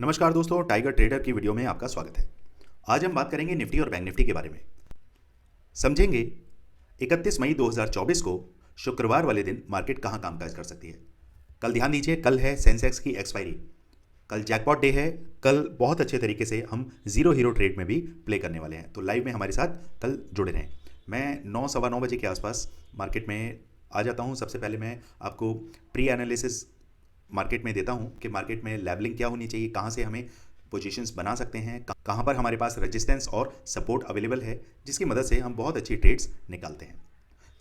नमस्कार दोस्तों, tiger trader की वीडियो में आपका स्वागत है। आज हम बात करेंगे निफ्टी और बैंक निफ्टी के बारे में। समझेंगे 31 मई 2024 को शुक्रवार वाले दिन मार्केट कहां कामकाज कर सकती है। कल ध्यान दीजिए, कल है सेंसेक्स की एक्सपायरी, कल जैकपॉट डे है। कल बहुत अच्छे तरीके से हम जीरो हीरो ट्रेड में भी प्ले करने वाले हैं, तो लाइव में हमारे साथ कल जुड़े रहें। मैं 9 सवा 9 बजे के आसपास मार्केट में आ जाता हूं। सबसे पहले मैं आपको प्री एनालिसिस मार्केट में देता हूं कि मार्केट में लेवलिंग क्या होनी चाहिए, कहां से हमें पोजीशंस बना सकते हैं, कहां पर हमारे पास रेजिस्टेंस और सपोर्ट अवेलेबल है, जिसकी मदद से हम बहुत अच्छी ट्रेड्स निकालते हैं।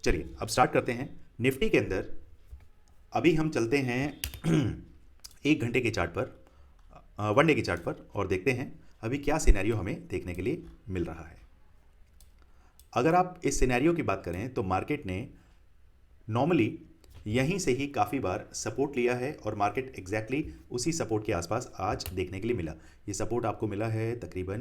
चलिए अब स्टार्ट करते हैं। निफ्टी के अंदर अभी हम चलते हैं 1 घंटे के चार्ट पर, 1 डे के चार्ट पर, और देखते हैं अभी क्या सिनेरियो हमें देखने के लिए मिल रहा है। अगर आप इस सिनेरियो की बात करें तो मार्केट ने नॉर्मली यहीं से ही काफ़ी बार सपोर्ट लिया है और मार्केट एग्जैक्टली उसी सपोर्ट के आसपास आज देखने के लिए मिला। ये सपोर्ट आपको मिला है तकरीबन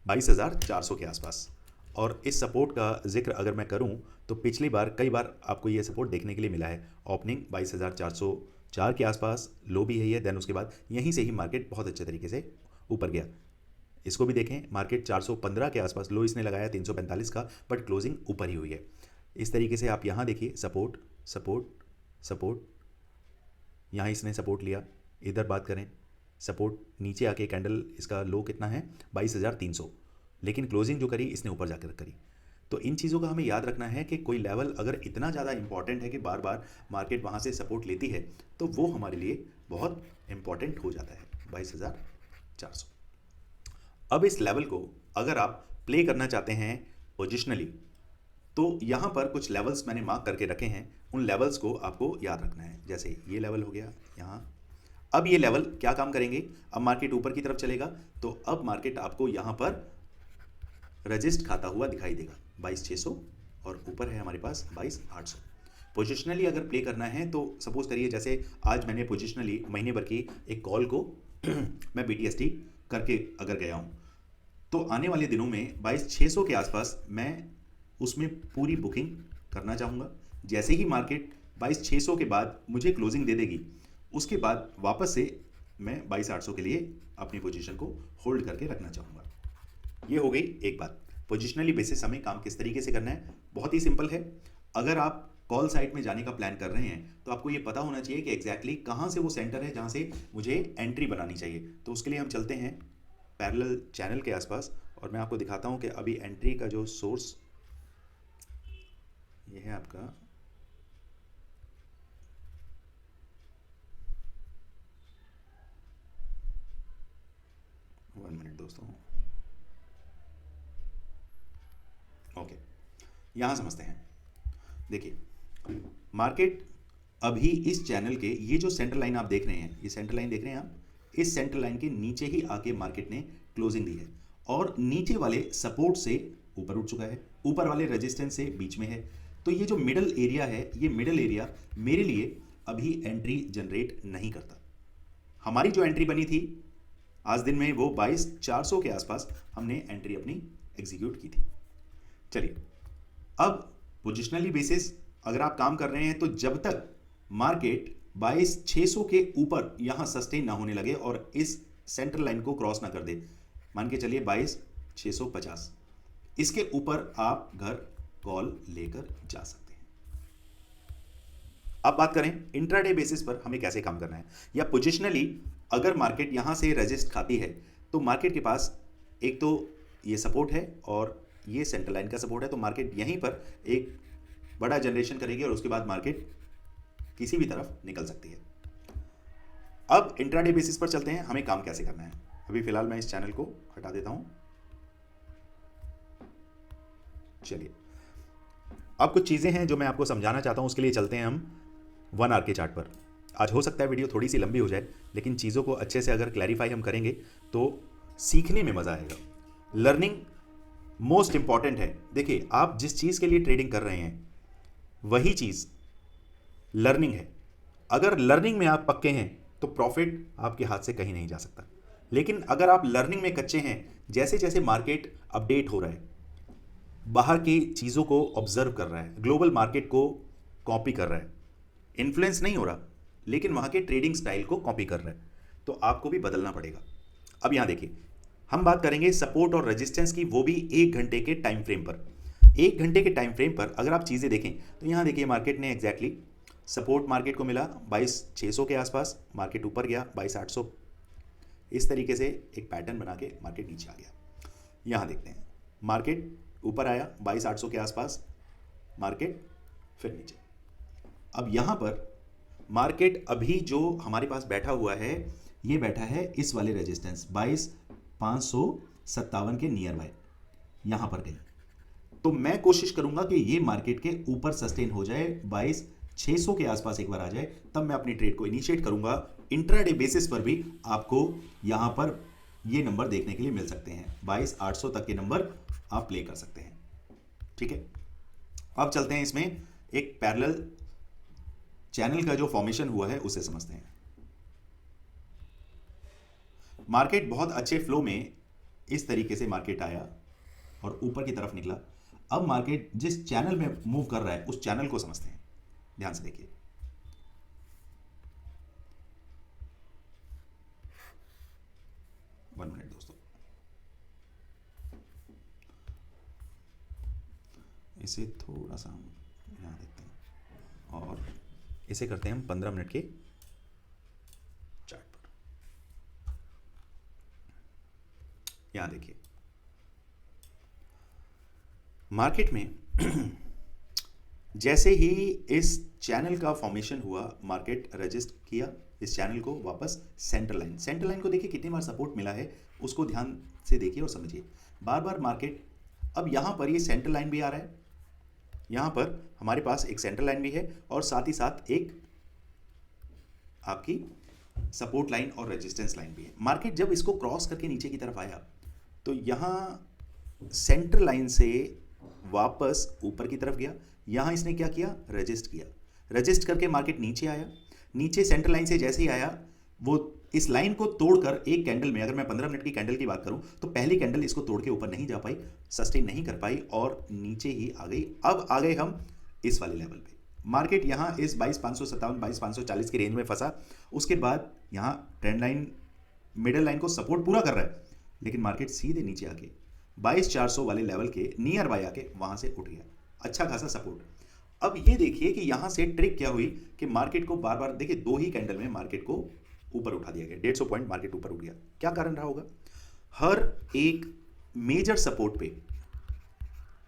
22,400 के आसपास, और इस सपोर्ट का जिक्र अगर मैं करूं तो पिछली बार कई बार आपको ये सपोर्ट देखने के लिए मिला है। ओपनिंग 22,404 के आसपास, लो भी है, देन उसके बाद यहीं से ही मार्केट बहुत अच्छे तरीके से ऊपर गया। इसको भी देखें, मार्केट 415 के आसपास लो इसने लगाया 345 का, बट क्लोजिंग ऊपर ही हुई है। इस तरीके से आप यहाँ देखिए, सपोर्ट सपोर्ट सपोर्ट, यहाँ इसने सपोर्ट लिया। इधर बात करें, सपोर्ट नीचे आके कैंडल, इसका लो कितना है 22,300, लेकिन क्लोजिंग जो करी इसने ऊपर जाकर करी। तो इन चीज़ों का हमें याद रखना है कि कोई लेवल अगर इतना ज़्यादा इंपॉर्टेंट है कि बार बार मार्केट वहाँ से सपोर्ट लेती है, तो वो हमारे लिए बहुत इंपॉर्टेंट हो जाता है 22,400। अब इस लेवल को अगर आप प्ले करना चाहते हैं पोजिशनली, तो यहाँ पर कुछ लेवल्स मैंने मार्क करके रखे हैं। उन लेवल्स को आपको याद रखना है। जैसे ये लेवल हो गया यहाँ। अब ये लेवल क्या काम करेंगे, अब मार्केट ऊपर की तरफ चलेगा तो अब मार्केट आपको यहाँ पर रजिस्ट खाता हुआ दिखाई देगा 22,600, और ऊपर है हमारे पास 22,800। पोजिशनली अगर प्ले करना है तो सपोज करिए, जैसे आज मैंने पोजिशनली महीने भर की एक कॉल को मैं BTST करके अगर गया हूँ, तो आने वाले दिनों में 22,600 के आसपास मैं उसमें पूरी बुकिंग करना चाहूँगा। जैसे ही मार्केट 22,600 के बाद मुझे क्लोजिंग दे देगी, उसके बाद वापस से मैं 22,800 के लिए अपनी पोजीशन को होल्ड करके रखना चाहूँगा। ये हो गई एक बात। पोजिशनली बेसिस हमें काम किस तरीके से करना है, बहुत ही सिंपल है। अगर आप कॉल साइड में जाने का प्लान कर रहे हैं तो आपको ये पता होना चाहिए कि एग्जैक्टली कहाँ से वो सेंटर है जहाँ से मुझे एंट्री बनानी चाहिए। तो उसके लिए हम चलते हैं पैरेलल चैनल के आसपास, और मैं आपको दिखाता हूँ कि अभी एंट्री का जो सोर्स ये है आपका 1 मिनट दोस्तों। ओके, यहां समझते हैं। देखिए मार्केट अभी इस चैनल के, ये जो सेंटर लाइन आप देख रहे हैं, ये सेंटर लाइन देख रहे हैं आप, इस सेंटर लाइन के नीचे ही आके मार्केट ने क्लोजिंग दी है, और नीचे वाले सपोर्ट से ऊपर उठ चुका है, ऊपर वाले रेजिस्टेंस से बीच में है। तो ये जो मिडल एरिया है, ये मिडल एरिया मेरे लिए अभी एंट्री जनरेट नहीं करता। हमारी जो एंट्री बनी थी आज दिन में, वो 22,400 के आसपास हमने एंट्री अपनी एग्जीक्यूट की थी। चलिए अब पोजिशनली बेसिस अगर आप काम कर रहे हैं, तो जब तक मार्केट 22,600 के ऊपर यहां सस्टेन ना होने लगे और इस सेंट्रल लाइन को क्रॉस ना कर दे, मान के चलिए 22,650, इसके ऊपर आप घर कॉल लेकर जा सकते हैं। अब बात करें इंट्राडे बेसिस पर हमें कैसे काम करना है, या पोजिशनली अगर मार्केट यहां से रेजिस्ट खाती है, तो मार्केट के पास एक तो ये सपोर्ट है और ये सेंट्रल लाइन का सपोर्ट है, तो मार्केट यहीं पर एक बड़ा जनरेशन करेगी और उसके बाद मार्केट किसी भी तरफ निकल सकती है। अब इंट्राडे बेसिस पर चलते हैं, हमें काम कैसे करना है। अभी फिलहाल मैं इस चैनल को हटा देता हूं। चलिए अब कुछ चीज़ें हैं जो मैं आपको समझाना चाहता हूं, उसके लिए चलते हैं हम 1 आवर के चार्ट पर। आज हो सकता है वीडियो थोड़ी सी लंबी हो जाए, लेकिन चीज़ों को अच्छे से अगर क्लैरिफाई हम करेंगे तो सीखने में मज़ा आएगा। लर्निंग मोस्ट इंपॉर्टेंट है। देखिए आप जिस चीज़ के लिए ट्रेडिंग कर रहे हैं वही चीज़ लर्निंग है। अगर लर्निंग में आप पक्के हैं तो प्रॉफिट आपके हाथ से कहीं नहीं जा सकता। लेकिन अगर आप लर्निंग में कच्चे हैं, जैसे जैसे मार्केट अपडेट हो रहा है, बाहर की चीज़ों को ऑब्जर्व कर रहा है, ग्लोबल मार्केट को कॉपी कर रहा है, इन्फ्लुएंस नहीं हो रहा लेकिन वहाँ के ट्रेडिंग स्टाइल को कॉपी कर रहा है, तो आपको भी बदलना पड़ेगा। अब यहाँ देखिए, हम बात करेंगे सपोर्ट और रेजिस्टेंस की, वो भी 1 घंटे के टाइम फ्रेम पर। 1 घंटे के टाइम फ्रेम पर अगर आप चीज़ें देखें तो यहाँ देखिए मार्केट ने एग्जैक्टली सपोर्ट मार्केट को मिला 22,600 के आसपास, मार्केट ऊपर गया 22,800, इस तरीके से एक पैटर्न बना के मार्केट नीचे आ गया। यहाँ देखते हैं, मार्केट ऊपर आया 22,800 के आसपास, मार्केट फिर नीचे। अब यहाँ पर मार्केट अभी जो हमारे पास बैठा हुआ है, ये बैठा है इस वाले रेजिस्टेंस 22,557 के नियर बाय, यहाँ पर कहीं। तो मैं कोशिश करूंगा कि ये मार्केट के ऊपर सस्टेन हो जाए, 22,600 के आसपास एक बार आ जाए, तब मैं अपनी ट्रेड को इनिशिएट करूंगा। इंट्राडे बेसिस पर भी आपको यहां पर ये नंबर देखने के लिए मिल सकते हैं, 22,800 तक के नंबर आप प्ले कर सकते हैं। ठीक है, अब चलते हैं इसमें एक पैरेलल चैनल का जो फॉर्मेशन हुआ है उसे समझते हैं। मार्केट बहुत अच्छे फ्लो में इस तरीके से मार्केट आया और ऊपर की तरफ निकला। अब मार्केट जिस चैनल में मूव कर रहा है उस चैनल को समझते हैं, ध्यान से देखिए। वन मिनट दोस्तों, इसे थोड़ा सा हम यहाँ देखते हैं और इसे करते हैं हम 15 मिनट के चार्ट पर। यहाँ देखिए, मार्केट में जैसे ही इस चैनल का फॉर्मेशन हुआ, मार्केट रजिस्ट किया इस चैनल को वापस सेंटर लाइन को देखिए कितनी बार सपोर्ट मिला है, उसको ध्यान से देखिए और समझिए। बार बार मार्केट, अब यहाँ पर ये सेंटर लाइन भी आ रहा है, यहाँ पर हमारे पास एक सेंटर लाइन भी है और साथ ही साथ एक आपकी सपोर्ट लाइन और रेजिस्टेंस लाइन भी है। मार्केट जब इसको क्रॉस करके नीचे की तरफ आया तो यहाँ सेंटर लाइन से वापस ऊपर की तरफ गया, यहाँ इसने क्या किया, रजिस्ट किया, रजिस्ट करके मार्केट नीचे आया। नीचे सेंटर लाइन से जैसे ही आया, वो इस लाइन को तोड़कर एक कैंडल में, अगर मैं 15 मिनट की कैंडल की बात करूं तो पहली कैंडल इसको तोड़ के ऊपर नहीं जा पाई, सस्टेन नहीं कर पाई और नीचे ही आ गई। अब आ गए हम इस वाले लेवल पे, मार्केट यहाँ इस 22,557 22,540 की रेंज में फंसा। उसके बाद यहाँ ट्रेंड लाइन मिडिल लाइन को सपोर्ट पूरा कर रहा है, लेकिन मार्केट सीधे नीचे आके 22,400 वाले लेवल के नियर बाय आके वहां से उठ गया, अच्छा खासा सपोर्ट। अब ये देखिए कि यहां से ट्रिक क्या हुई कि मार्केट को बार बार देखिए, 2 ही कैंडल में मार्केट को ऊपर उठा दिया गया, 150 पॉइंट मार्केट ऊपर उठ गया। क्या कारण रहा होगा? हर एक मेजर सपोर्ट पे,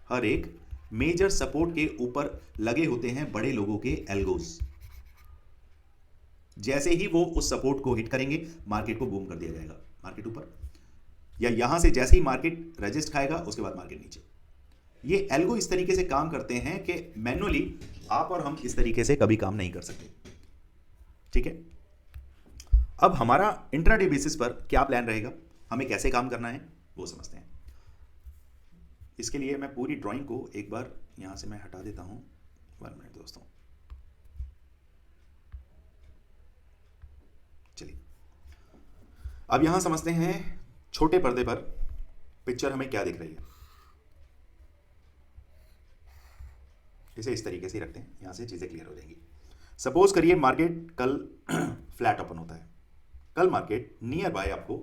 हर एक मेजर सपोर्ट के ऊपर लगे होते हैं बड़े लोगों के एल्गोज। जैसे ही वो उस सपोर्ट को हिट करेंगे, मार्केट को बूम कर दिया जाएगा, मार्केट ऊपर, या यहां से जैसे ही मार्केट रजिस्ट खाएगा उसके बाद मार्केट नीचे। ये एल्गो इस तरीके से काम करते हैं कि मैनुअली आप और हम इस तरीके से कभी काम नहीं कर सकते। ठीक है, अब हमारा इंट्राडे बेसिस पर क्या प्लान रहेगा, हमें कैसे काम करना है वो समझते हैं। इसके लिए मैं पूरी ड्राइंग को एक बार यहां से मैं हटा देता हूं, 1 मिनट दोस्तों। चलिए, अब यहां समझते हैं छोटे पर्दे पर पिक्चर हमें क्या दिख रही है। इसे इस तरीके से रखते हैं, यहां से चीजें क्लियर हो जाएंगी। सपोज करिए मार्केट कल फ्लैट ओपन होता है, कल मार्केट नियर बाय आपको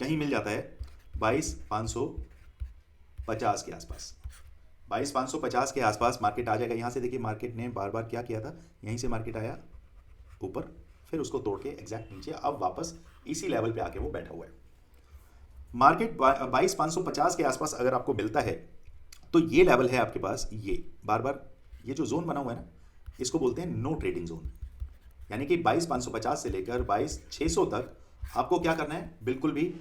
कहीं मिल जाता है 22,550 के आसपास, 22,550 के आसपास मार्केट आ जाएगा। यहां से देखिए मार्केट ने बार बार क्या किया था, यहीं से मार्केट आया ऊपर, फिर उसको तोड़ के एग्जैक्ट नीचे, अब वापस इसी लेवल पे आके वो बैठा हुआ है। मार्केट 22,550 के आसपास अगर आपको मिलता है तो ये लेवल है आपके पास, ये बार बार ये जो जोन बना हुआ है ना, इसको बोलते हैं नो ट्रेडिंग जोन। यानी कि 22,550 से लेकर 22,600 तक आपको क्या करना है, बिल्कुल भी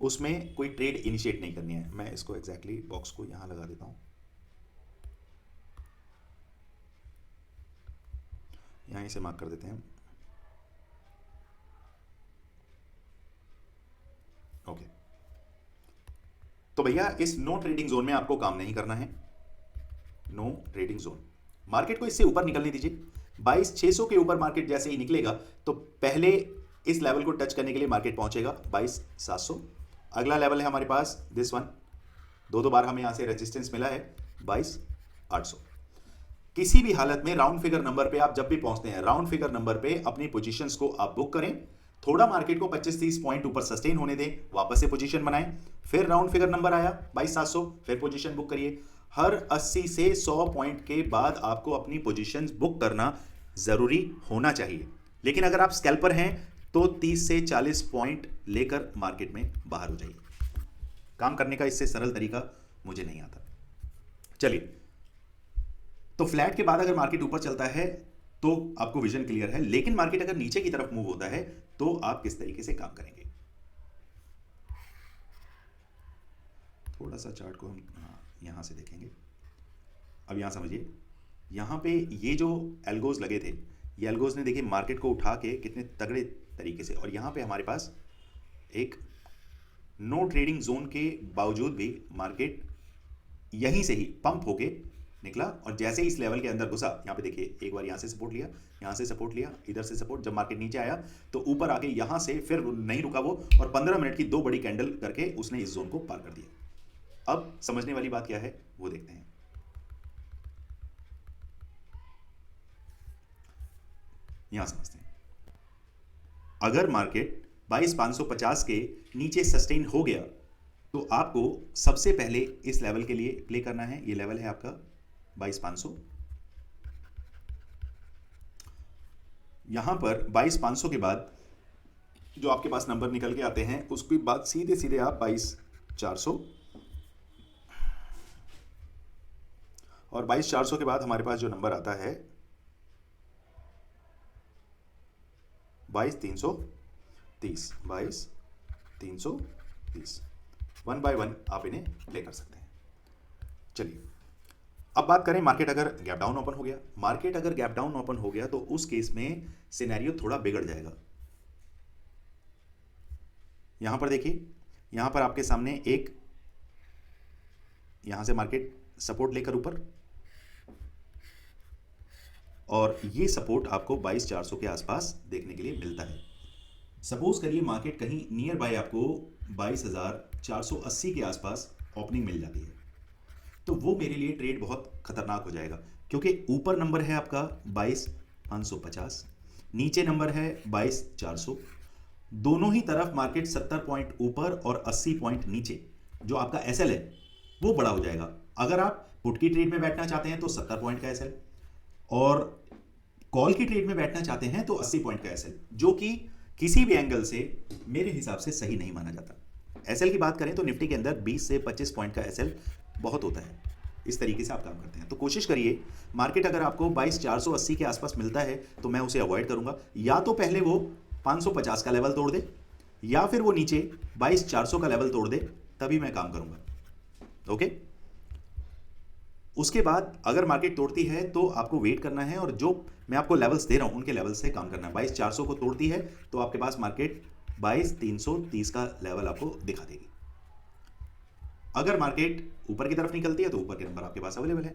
उसमें कोई ट्रेड इनिशिएट नहीं करनी है। मैं इसको एग्जैक्टली बॉक्स को यहां लगा देता हूं, यहां इसे मार्क कर देते हैं। ओके, तो भैया इस नो ट्रेडिंग जोन में आपको काम नहीं करना है, नो ट्रेडिंग जोन। मार्केट को इससे ऊपर निकलने दीजिए, 22,600 के ऊपर मार्केट जैसे ही निकलेगा तो पहले इस लेवल को टच करने के लिए मार्केट पहुंचेगा 22,700। अगला लेवल है हमारे पास दिस वन, दो बार हमें यहां से रेजिस्टेंस मिला है 22,800। किसी भी हालत में राउंड फिगर नंबर पे आप जब भी पहुंचते हैं, राउंड फिगर नंबर पे अपनी पोजीशंस को आप बुक करें थोड़ा मार्केट को 25-30 पॉइंट ऊपर सस्टेन होने दें, वापस से पोजीशन बनाएं, फिर राउंड फिगर नंबर आया 22,700, फिर पोजीशन बुक करिए। हर 80 से 100 पॉइंट के बाद आपको अपनी पोजीशंस बुक करना जरूरी होना चाहिए। लेकिन अगर आप स्कैल्पर हैं तो 30 से 40 पॉइंट लेकर मार्केट में बाहर हो जाइए। काम करने का इससे सरल तरीका मुझे नहीं आता। चलिए, तो फ्लैट के बाद अगर मार्केट ऊपर चलता है तो आपको विजन क्लियर है, लेकिन मार्केट अगर नीचे की तरफ मूव होता है तो आप किस तरीके से काम करेंगे। थोड़ा सा चार्ट को हम यहां से देखेंगे। अब यहां समझिए, यहां पे ये जो एल्गोज लगे थे, ये एल्गोज ने देखिए मार्केट को उठा के कितने तगड़े तरीके से, और यहां पे हमारे पास एक नो ट्रेडिंग जोन के बावजूद भी मार्केट यहीं से ही पंप होके निकला, और जैसे ही इस लेवल के अंदर घुसा, यहाँ पे देखिए एक बार यहाँ से सपोर्ट लिया, यहाँ से सपोर्ट लिया, इधर से सपोर्ट, जब मार्केट नीचे आया तो ऊपर आके यहाँ से फिर नहीं रुका वो, और 15 मिनट की 2 बड़ी कैंडल करके उसने इस जोन को पार कर दिया। अब समझने वाली बात क्या है वो देखते हैं। यहां समझते हैं, अगर मार्केट 22,550 के नीचे सस्टेन हो गया तो आपको सबसे पहले इस लेवल के लिए प्ले करना है। ये लेवल है आपका 22,500। यहां पर 22,500 के बाद जो आपके पास नंबर निकल के आते हैं उसके बाद सीधे सीधे आप 22,400, और 22,400 के बाद हमारे पास जो नंबर आता है 22,330, 22,330। 1 बाय 1 आप इन्हें प्ले कर सकते हैं। चलिए, अब बात करें, मार्केट अगर गैप डाउन ओपन हो गया, मार्केट अगर गैप डाउन ओपन हो गया तो उस केस में सिनेरियो थोड़ा बिगड़ जाएगा। यहां पर देखिए, यहां पर आपके सामने एक, यहां से मार्केट सपोर्ट लेकर ऊपर, और ये सपोर्ट आपको 22,400 के आसपास देखने के लिए मिलता है। सपोज करिए मार्केट कहीं नियर बाय आपको 22,480 के आसपास ओपनिंग मिल जाती है, तो वो मेरे लिए ट्रेड बहुत खतरनाक हो जाएगा, क्योंकि ऊपर नंबर है आपका 22,550, नीचे नंबर है 22,400, दोनों ही तरफ मार्केट 70 पॉइंट ऊपर और 80 पॉइंट नीचे, जो आपका एसएल है वो बड़ा हो जाएगा। अगर आप पुट की ट्रेड में बैठना चाहते हैं तो 70 पॉइंट का एसएल, और कॉल की ट्रेड में बैठना चाहते हैं तो 80 पॉइंट का एसएल, जो कि किसी भी एंगल से मेरे हिसाब से सही नहीं माना जाता। एसएल की बात करें तो निफ्टी के अंदर 20 से 25 पॉइंट का एसएल बहुत होता है। इस तरीके से आप काम करते हैं, तो कोशिश करिए, मार्केट अगर आपको 22,480 के आसपास मिलता है तो मैं उसे अवॉइड करूंगा। या तो पहले वो 550 का लेवल तोड़ दे, या फिर वो नीचे 22,400 का लेवल तोड़ दे, तभी मैं काम करूंगा। ओके, उसके बाद अगर मार्केट तोड़ती है तो आपको वेट करना है, और जो मैं आपको लेवल्स दे रहा हूं उनके लेवल से काम करना है। 22,400 को तोड़ती है तो आपके पास मार्केट 22,330 का लेवल आपको दिखा देगी। अगर मार्केट ऊपर की तरफ निकलती है तो ऊपर के नंबर आपके पास अवेलेबल है।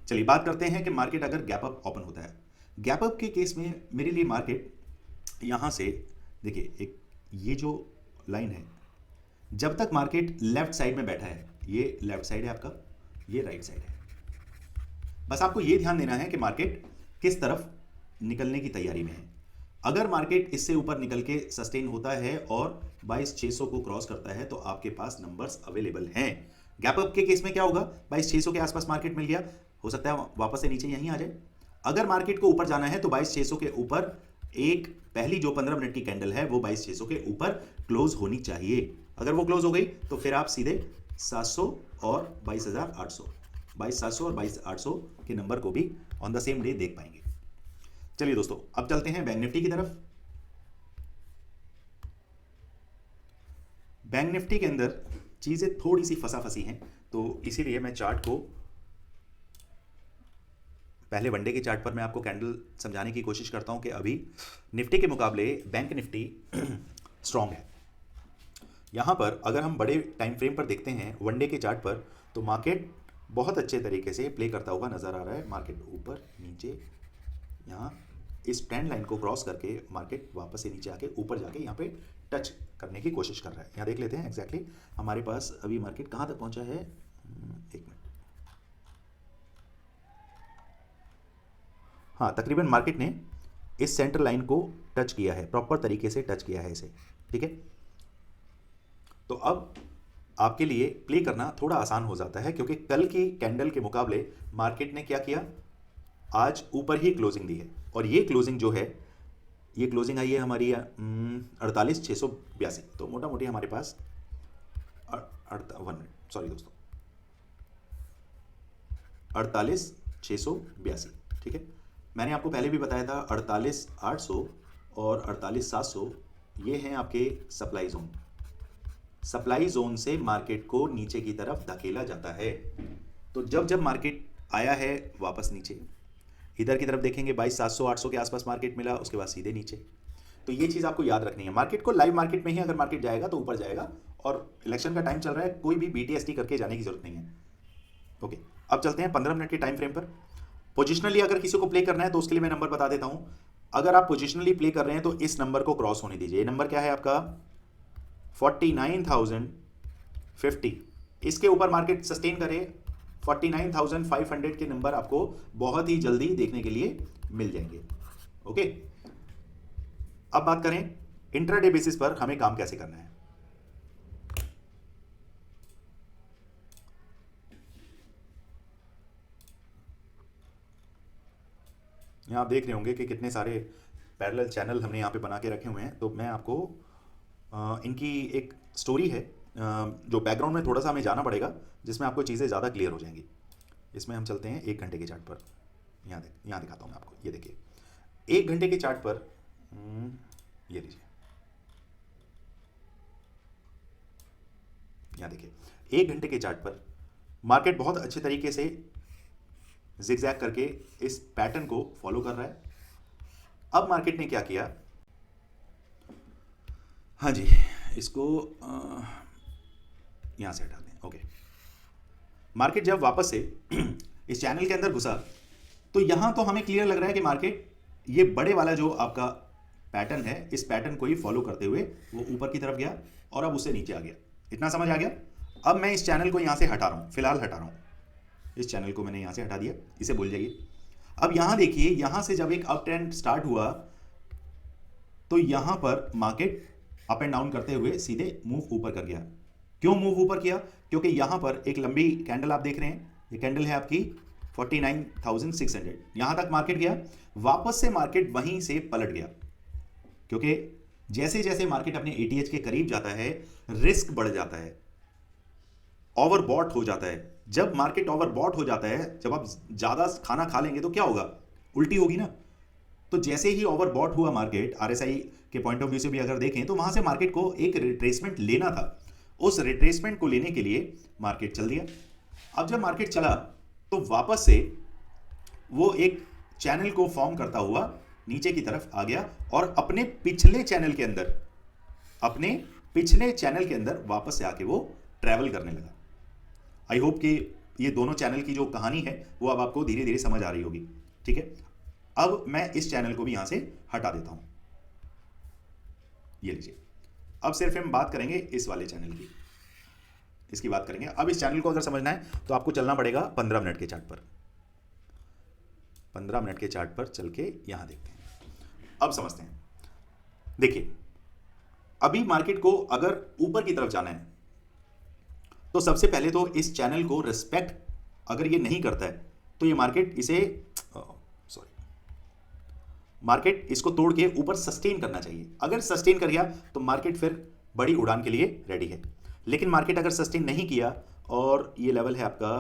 चलिए, बात करते हैं कि मार्केट अगर गैप अप ओपन होता है। गैप अप के केस में मेरे लिए मार्केट यहां से देखिए, एक ये जो लाइन है, जब तक मार्केट लेफ्ट साइड में बैठा है, ये लेफ्ट साइड है आपका, ये राइट साइड है, बस आपको ये ध्यान देना है कि मार्केट किस तरफ निकलने की तैयारी में है। अगर मार्केट इससे ऊपर निकल के सस्टेन होता है और 22,600 को क्रॉस करता है तो आपके पास नंबर्स अवेलेबल हैं। गैप अप के केस में क्या होगा, 22,600 के आसपास मार्केट मिल गया, हो सकता है वापस से नीचे यहीं आ जाए। अगर मार्केट को ऊपर जाना है तो 22,600 के ऊपर एक पहली जो 15 मिनट की कैंडल है वो 22,600 के ऊपर क्लोज होनी चाहिए। अगर वो क्लोज हो गई तो फिर आप सीधे 700 और 22,800, 22,700 और 22,800 के नंबर को भी ऑन द सेम डे देख पाएंगे। चलिए दोस्तों, अब चलते हैं बैंक निफ्टी की तरफ। बैंक निफ्टी के अंदर चीजें थोड़ी सी फंसा फंसी हैं, तो इसीलिए मैं चार्ट को पहले वनडे के चार्ट पर मैं आपको कैंडल समझाने की कोशिश करता हूं कि अभी निफ्टी के मुकाबले बैंक निफ्टी स्ट्रांग है। यहां पर अगर हम बड़े टाइम फ्रेम पर देखते हैं वनडे के चार्ट पर, तो मार्केट बहुत अच्छे तरीके से प्ले करता हुआ नजर आ रहा है। मार्केट ऊपर नीचे, यहाँ इस ट्रेंड लाइन को क्रॉस करके मार्केट वापस से नीचे आके ऊपर जाके यहाँ पे टच करने की कोशिश कर रहा है। यहाँ देख लेते हैं एग्जैक्टली हमारे पास अभी मार्केट कहाँ तक पहुँचा है। एक मिनट, हाँ, तकरीबन मार्केट ने इस सेंटर लाइन को टच किया है, प्रॉपर तरीके से टच किया है इसे, ठीक है। तो अब आपके लिए प्ले करना थोड़ा आसान हो जाता है, क्योंकि कल की कैंडल के मुकाबले मार्केट ने क्या किया, आज ऊपर ही क्लोजिंग दी है। और ये क्लोजिंग जो है, ये क्लोजिंग आई है हमारी 48,682। तो मोटा मोटी हमारे पास 1 मिनट, सॉरी दोस्तों, 48,682, ठीक है। मैंने आपको पहले भी बताया था 48,800 और 48,700 ये हैं आपके सप्लाई जोन। सप्लाई जोन से मार्केट को नीचे की तरफ धकेला जाता है। तो जब जब मार्केट आया है वापस नीचे, इधर की तरफ देखेंगे 22,700 800 के आसपास मार्केट मिला, उसके बाद सीधे नीचे। तो ये चीज़ आपको याद रखनी है। मार्केट को लाइव मार्केट में ही अगर मार्केट जाएगा तो ऊपर जाएगा, और इलेक्शन का टाइम चल रहा है, कोई भी BTST करके जाने की जरूरत नहीं है। ओके, अब चलते हैं 15 मिनट के टाइम फ्रेम पर। पोजिशनली अगर किसी को प्ले करना है तो उसके लिए मैं नंबर बता देता हूं। अगर आप पोजिशनली प्ले कर रहे हैं तो इस नंबर को क्रॉस होने दीजिए। ये नंबर क्या है आपका, 49,050। इसके ऊपर मार्केट सस्टेन करे 49,500 के नंबर आपको बहुत ही जल्दी देखने के लिए मिल जाएंगे। ओके, अब बात करें इंट्राडे बेसिस पर हमें काम कैसे करना है। यहाँ आप देख रहे होंगे कि कितने सारे पैरेलल चैनल हमने यहाँ पे बना के रखे हुए हैं। तो मैं आपको इनकी एक स्टोरी है, जो बैकग्राउंड में थोड़ा सा हमें जाना पड़ेगा, जिसमें आपको चीज़ें ज़्यादा क्लियर हो जाएंगी। इसमें हम चलते हैं 1 घंटे के चार्ट पर। यहाँ दिखाता हूँ मैं आपको, ये देखिए 1 घंटे के चार्ट पर। ये लीजिए, यहाँ देखिए 1 घंटे के चार्ट पर मार्केट बहुत अच्छे तरीके से जिगजैग करके इस पैटर्न को फॉलो कर रहा है। अब मार्केट ने क्या किया, हाँ जी, इसको यहां से हटा दें। ओके, मार्केट जब वापस से इस चैनल के अंदर घुसा, तो यहां तो हमें क्लियर लग रहा है कि मार्केट ये बड़े वाला जो आपका पैटर्न है, इस पैटर्न को ही फॉलो करते हुए वो ऊपर की तरफ गया और अब उससे नीचे आ गया। इतना समझ आ गया। अब मैं इस चैनल को यहां से हटा रहा हूं, फिलहाल हटा रहा हूं। इस चैनल को मैंने यहां से हटा दिया, इसे भूल जाइए। अब यहां देखिए, यहां से जब एक अप ट्रेंड स्टार्ट हुआ तो यहां पर मार्केट अप एंड डाउन करते हुए सीधे मूव ऊपर कर गया। क्यों मूव ऊपर किया, क्योंकि यहां पर एक लंबी कैंडल आप देख रहे हैं, ये कैंडल है आपकी 49,600। यहां तक मार्केट गया, वापस से मार्केट वहीं से पलट गया, क्योंकि जैसे जैसे मार्केट अपने ATH के करीब जाता है रिस्क बढ़ जाता है, ओवरबॉट हो जाता है। जब मार्केट ओवरबॉट हो जाता है, जब आप ज्यादा खाना खा लेंगे तो क्या होगा, उल्टी होगी ना। तो जैसे ही ओवरबॉट हुआ मार्केट, RSI के पॉइंट ऑफ व्यू से भी अगर देखें तो वहां से मार्केट को एक रिट्रेसमेंट लेना था। उस रिट्रेसमेंट को लेने के लिए मार्केट चल दिया। अब जब मार्केट चला तो वापस से वो एक चैनल को फॉर्म करता हुआ नीचे की तरफ आ गया और अपने पिछले चैनल के अंदर वापस से आके वो ट्रैवल करने लगा। आई होप कि ये दोनों चैनल की जो कहानी है वो अब आपको धीरे धीरे समझ आ रही होगी, ठीक है। अब मैं इस चैनल को भी यहां से हटा देता हूं, ये लीजिए। अब सिर्फ हम बात करेंगे इस वाले चैनल की, इसकी बात करेंगे। अब इस चैनल को अगर समझना है तो आपको चलना पड़ेगा 15 मिनट के चार्ट पर। 15 मिनट के चार्ट पर चल के यहां देखते हैं, अब समझते हैं। देखिए, अभी मार्केट को अगर ऊपर की तरफ जाना है तो सबसे पहले तो इस चैनल को रिस्पेक्ट अगर ये नहीं करता है तो ये मार्केट इसको तोड़ के ऊपर सस्टेन करना चाहिए। अगर सस्टेन कर गया तो मार्केट फिर बड़ी उड़ान के लिए रेडी है। लेकिन मार्केट अगर सस्टेन नहीं किया और ये लेवल है आपका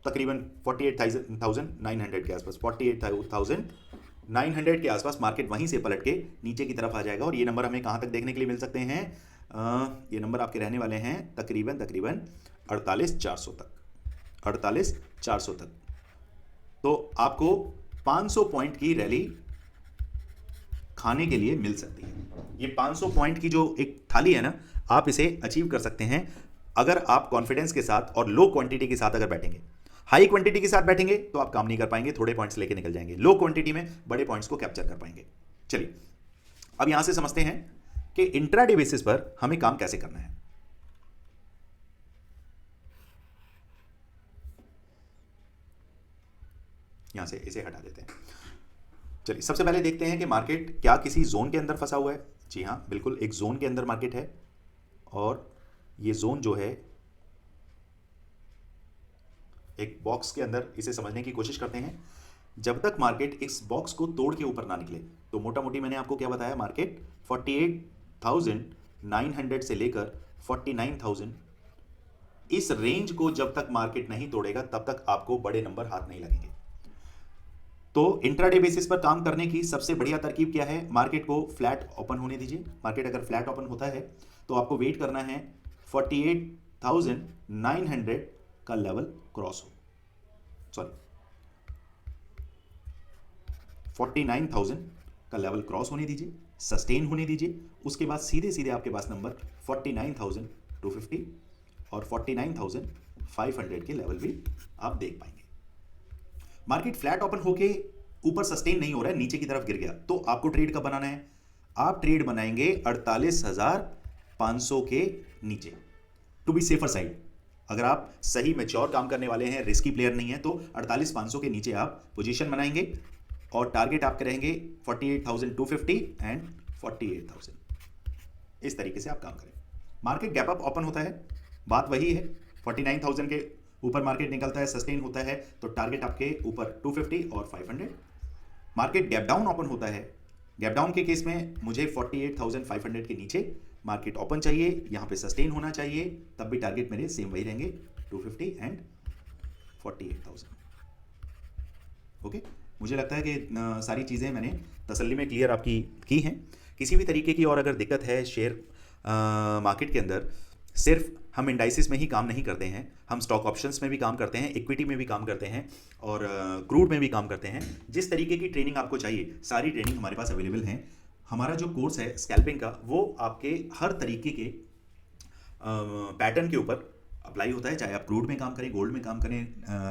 तकरीबन 48,900 के आसपास, 48,900 के आसपास मार्केट वहीं से पलट के नीचे की तरफ आ जाएगा। और ये नंबर हमें कहां तक देखने के लिए मिल सकते हैं, ये नंबर आपके रहने वाले हैं तकरीबन 48,400 तक, 48,400 तक। तो आपको 500 पॉइंट की रैली खाने के लिए मिल सकती है। ये 500 पॉइंट की जो एक थाली है ना, आप इसे अचीव कर सकते हैं अगर आप कॉन्फिडेंस के साथ और लो क्वांटिटी के साथ अगर बैठेंगे। हाई क्वांटिटी के साथ बैठेंगे तो आप काम नहीं कर पाएंगे, थोड़े पॉइंट्स लेके निकल जाएंगे। लो क्वांटिटी में बड़े पॉइंट्स को कैप्चर कर पाएंगे। चलिए, अब यहां से समझते हैं कि इंट्राडे बेसिस पर हमें काम कैसे करना है। यहां से इसे हटा देते हैं। चलिए सबसे पहले देखते हैं कि मार्केट क्या किसी जोन के अंदर फंसा हुआ है। जी हाँ, बिल्कुल एक जोन के अंदर मार्केट है और ये जोन जो है एक बॉक्स के अंदर, इसे समझने की कोशिश करते हैं। जब तक मार्केट इस बॉक्स को तोड़ के ऊपर ना निकले, तो मोटा मोटी मैंने आपको क्या बताया, मार्केट 48,900 से लेकर 49,000, इस रेंज को जब तक मार्केट नहीं तोड़ेगा तब तक आपको बड़े नंबर हाथ नहीं लगेंगे। तो इंट्राडे बेसिस पर काम करने की सबसे बढ़िया तरकीब क्या है, मार्केट को फ्लैट ओपन होने दीजिए। मार्केट अगर फ्लैट ओपन होता है तो आपको वेट करना है 48,900 का लेवल क्रॉस हो, सॉरी 49,000 का लेवल क्रॉस होने दीजिए, सस्टेन होने दीजिए। उसके बाद सीधे सीधे आपके पास नंबर 49,250 और 49,500 के लेवल भी आप देख पाएंगे। मार्केट फ्लैट ओपन होके ऊपर सस्टेन नहीं हो रहा है, नीचे की तरफ गिर गया, तो आपको ट्रेड कब बनाना है, आप ट्रेड बनाएंगे 48,500 के नीचे, टू बी सेफर साइड। अगर आप सही मैच्योर काम करने वाले हैं, रिस्की प्लेयर नहीं है, तो 48,500 के नीचे आप पोजीशन बनाएंगे और टारगेट आपके रहेंगे 48,250 एंड 48,000। इस तरीके से आप काम करें। मार्केट गैप अप ओपन होता है, बात वही है, 49,000 के ऊपर मार्केट निकलता है, सस्टेन होता है, तो टारगेट आपके ऊपर 250 और 500। मार्केट गैप डाउन ओपन होता है, गैप डाउन के केस में मुझे 48,500 के नीचे मार्केट ओपन चाहिए, यहां पे सस्टेन होना चाहिए, तब भी टारगेट मेरे सेम वही रहेंगे 250 एंड 48,000। ओके, मुझे लगता है कि सारी चीज़ें मैंने तसल्ली में क्लियर आपकी की हैं। किसी भी तरीके की और अगर दिक्कत है शेयर मार्केट के अंदर, सिर्फ हम इंडाइसिस में ही काम नहीं करते हैं, हम स्टॉक ऑप्शंस में भी काम करते हैं, इक्विटी में भी काम करते हैं और क्रूड में भी काम करते हैं। जिस तरीके की ट्रेनिंग आपको चाहिए, सारी ट्रेनिंग हमारे पास अवेलेबल है। हमारा जो कोर्स है स्कैल्पिंग का, वो आपके हर तरीके के पैटर्न के ऊपर अप्लाई होता है, चाहे आप क्रूड में काम करें, गोल्ड में काम करें,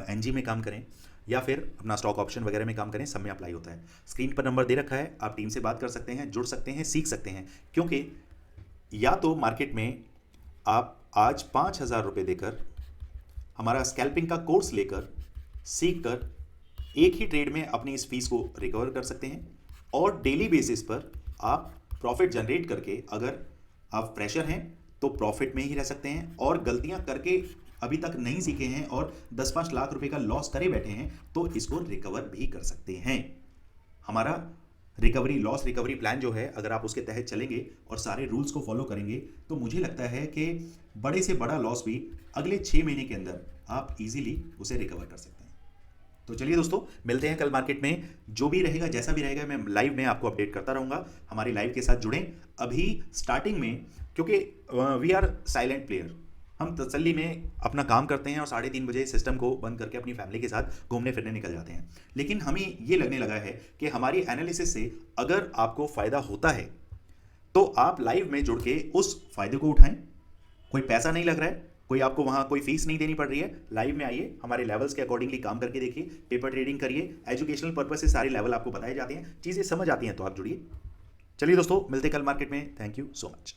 एनजी में काम करें या फिर अपना स्टॉक ऑप्शन वगैरह में काम करें, सब में अप्लाई होता है। स्क्रीन पर नंबर दे रखा है, आप टीम से बात कर सकते हैं, जुड़ सकते हैं, सीख सकते हैं। क्योंकि या तो मार्केट में आप आज 5,000 रुपये देकर हमारा स्कैल्पिंग का कोर्स लेकर सीख कर एक ही ट्रेड में अपनी इस फीस को रिकवर कर सकते हैं, और डेली बेसिस पर आप प्रॉफिट जनरेट करके, अगर आप फ्रेशर हैं तो प्रॉफिट में ही रह सकते हैं, और गलतियां करके अभी तक नहीं सीखे हैं और 10-5 लाख रुपए का लॉस करे बैठे हैं, तो इसको रिकवर भी कर सकते हैं। हमारा रिकवरी, लॉस रिकवरी प्लान जो है, अगर आप उसके तहत चलेंगे और सारे रूल्स को फॉलो करेंगे, तो मुझे लगता है कि बड़े से बड़ा लॉस भी अगले 6 महीने के अंदर आप इजीली उसे रिकवर कर सकते हैं। तो चलिए दोस्तों, मिलते हैं कल मार्केट में। जो भी रहेगा, जैसा भी रहेगा, मैं लाइव में आपको अपडेट करता रहूँगा। हमारी लाइव के साथ जुड़ें। अभी स्टार्टिंग में, क्योंकि वी आर साइलेंट प्लेयर, हम तसल्ली में अपना काम करते हैं और 3:30 बजे सिस्टम को बंद करके अपनी फैमिली के साथ घूमने फिरने निकल जाते हैं। लेकिन हमें ये लगने लगा है कि हमारी एनालिसिस से अगर आपको फ़ायदा होता है तो आप लाइव में जुड़ के उस फायदे को उठाएं। कोई पैसा नहीं लग रहा है, कोई आपको वहाँ कोई फीस नहीं देनी पड़ रही है। लाइव में आइए, हमारे लेवल्स के अकॉर्डिंगली काम करके देखिए, पेपर ट्रेडिंग करिए, एजुकेशनल पर्पज से सारे लेवल आपको बताए जाते हैं, चीज़ें समझ आती हैं तो आप जुड़िए। चलिए दोस्तों, मिलते कल मार्केट में। Thank you so much.